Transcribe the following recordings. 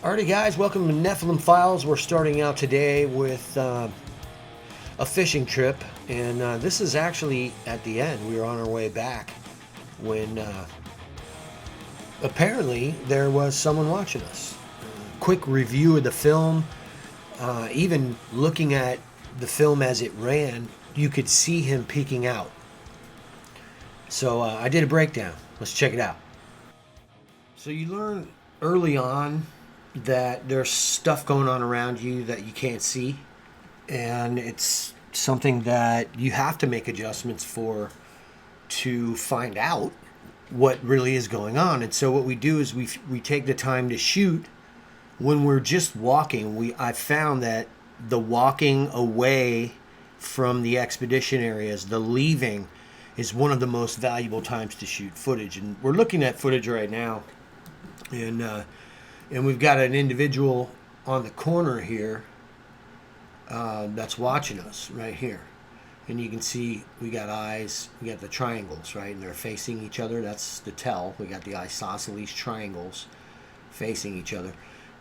Alrighty, guys, welcome to Nephilim Files. We're starting out today with a fishing trip, and this is actually at the end. We were on our way back when apparently there was someone watching us. Quick review of the film, even looking at the film as it ran, you could see him peeking out. So I did a breakdown. Let's check it out. So you learn early on that there's stuff going on around you that you can't see, and it's something that you have to make adjustments for to find out what really is going on. And so what we do is we take the time to shoot when we're just walking. I found that the walking away from the expedition areas, the leaving, is one of the most valuable times to shoot footage. And we're looking at footage right now, and we've got an individual on the corner here that's watching us right here. And you can see we got eyes, we got the triangles, right? And they're facing each other. That's the tell. We got the isosceles triangles facing each other.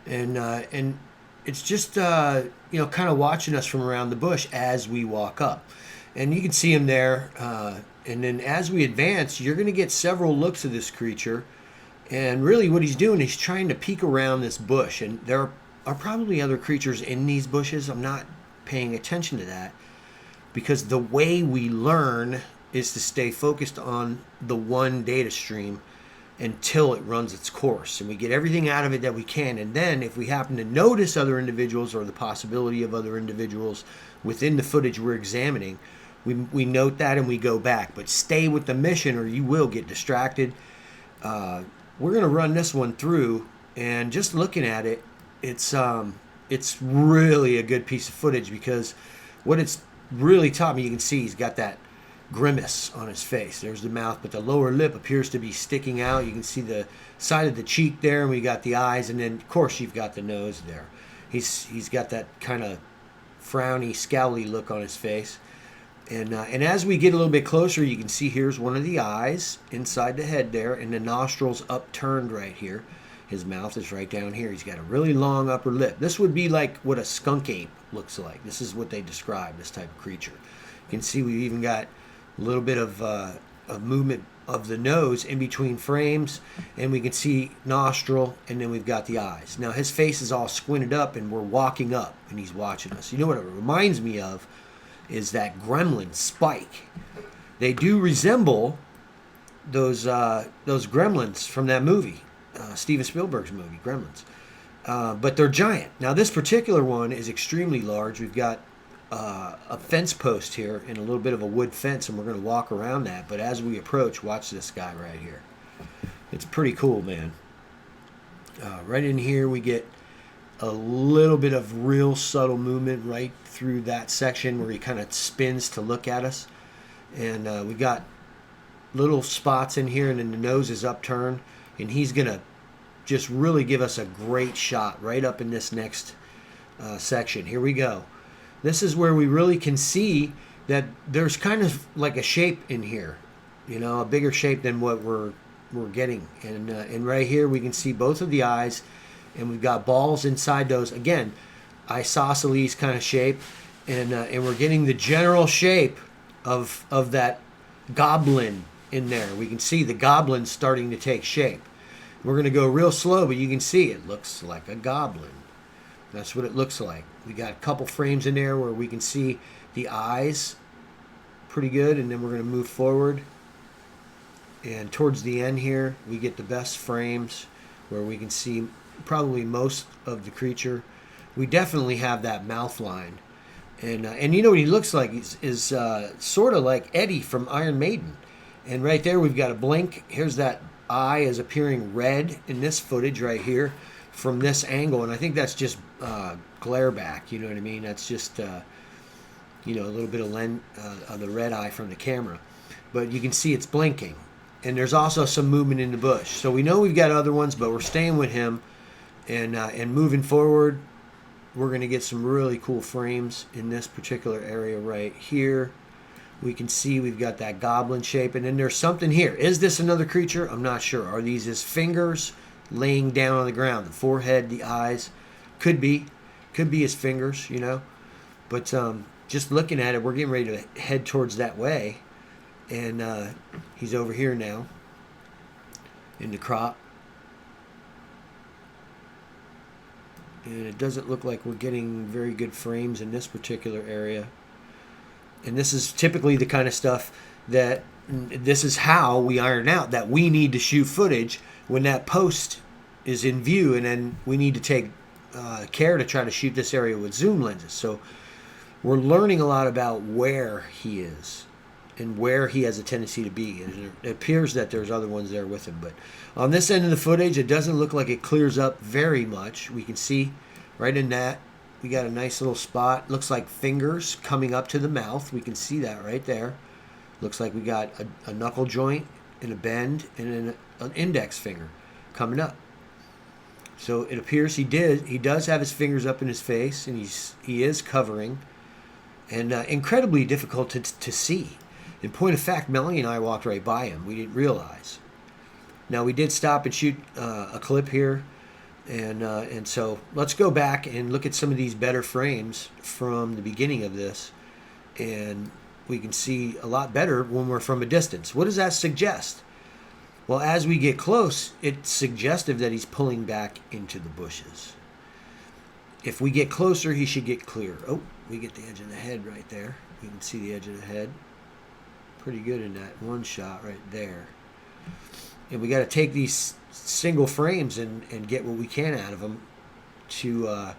And it's just, kind of watching us from around the bush as we walk up. And you can see him there. And then as we advance, you're going to get several looks of this creature. And really what he's doing, he's trying to peek around this bush. And there are probably other creatures in these bushes. I'm not paying attention to that, because the way we learn is to stay focused on the one data stream until it runs its course. And we get everything out of it that we can. And then if we happen to notice other individuals or the possibility of other individuals within the footage we're examining, we note that and we go back. But stay with the mission or you will get distracted. We're going to run this one through, and just looking at it, it's really a good piece of footage, because what it's really taught me, you can see he's got that grimace on his face. There's the mouth, but the lower lip appears to be sticking out. You can see the side of the cheek there, and we got the eyes, and then of course you've got the nose there. He's got that kind of frowny, scowly look on his face. And as we get a little bit closer, you can see here's one of the eyes inside the head there, and the nostrils upturned right here. His mouth is right down here. He's got a really long upper lip. This would be like what a skunk ape looks like. This is what they describe, this type of creature. You can see we've even got a little bit of movement of the nose in between frames, and we can see nostril, and then we've got the eyes. Now his face is all squinted up, and we're walking up, and he's watching us. You know what it reminds me of is that gremlin Spike. They do resemble those gremlins from that movie, Steven Spielberg's movie, Gremlins. But they're giant. Now this particular one is extremely large. We've got a fence post here and a little bit of a wood fence, and we're going to walk around that. But as we approach, watch this guy right here. It's pretty cool, man. Right in here we get a little bit of real subtle movement right through that section where he kind of spins to look at us. And we got little spots in here, and then the nose is upturned, and he's going to just really give us a great shot right up in this next section. Here we go. This is where we really can see that there's kind of like a shape in here, a bigger shape than what we're getting. And right here we can see both of the eyes, and we've got balls inside those. Again, isosceles kind of shape, and we're getting the general shape of that goblin in there. We can see the goblin starting to take shape. We're going to go real slow, but you can see it looks like a goblin. That's what it looks like. We got a couple frames in there where we can see the eyes pretty good, and then we're going to move forward. And towards the end here, we get the best frames where we can see probably most of the creature. We definitely have that mouth line. And you know what he looks like is sort of like Eddie from Iron Maiden. And right there we've got a blink. Here's that eye is appearing red in this footage right here from this angle. And I think that's just glare back, you know what I mean? That's just, a little bit of the red eye from the camera. But you can see it's blinking. And there's also some movement in the bush. So we know we've got other ones, but we're staying with him. And moving forward, we're going to get some really cool frames in this particular area right here. We can see we've got that goblin shape, and then there's something here. Is this another creature? I'm not sure. Are these his fingers? laying down on the ground. The forehead, the eyes, could be his fingers, you know. But just looking at it, we're getting ready to head towards that way, and he's over here now in the crop, and it doesn't look like we're getting very good frames in this particular area. And this is typically the kind of stuff that this is how we iron out that we need to shoot footage when that post is in view, and then we need to take care to try to shoot this area with zoom lenses. So we're learning a lot about where he is and where he has a tendency to be. And it appears that there's other ones there with him. But on this end of the footage, it doesn't look like it clears up very much. We can see right in that, we got a nice little spot. Looks like fingers coming up to the mouth. We can see that right there. Looks like we got a knuckle joint and a bend and an index finger coming up. So it appears he does have his fingers up in his face, and he is covering, and incredibly difficult to see. In point of fact, Melanie and I walked right by him. We didn't realize. Now we did stop and shoot a clip here, and so let's go back and look at some of these better frames from the beginning of this, and we can see a lot better when we're from a distance. What does that suggest? Well, as we get close, it's suggestive that he's pulling back into the bushes. If we get closer, he should get clear. Oh, we get the edge of the head right there. You can see the edge of the head. Pretty good in that one shot right there. And we got to take these single frames and get what we can out of them to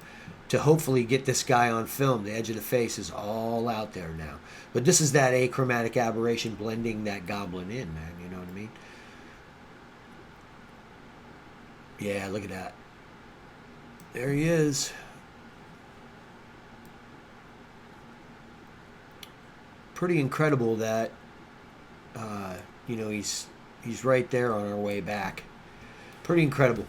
hopefully get this guy on film. The edge of the face is all out there now. But this is that achromatic aberration blending that goblin in, man. You know what I mean? Yeah, look at that. There he is. Pretty incredible that, he's right there on our way back. Pretty incredible.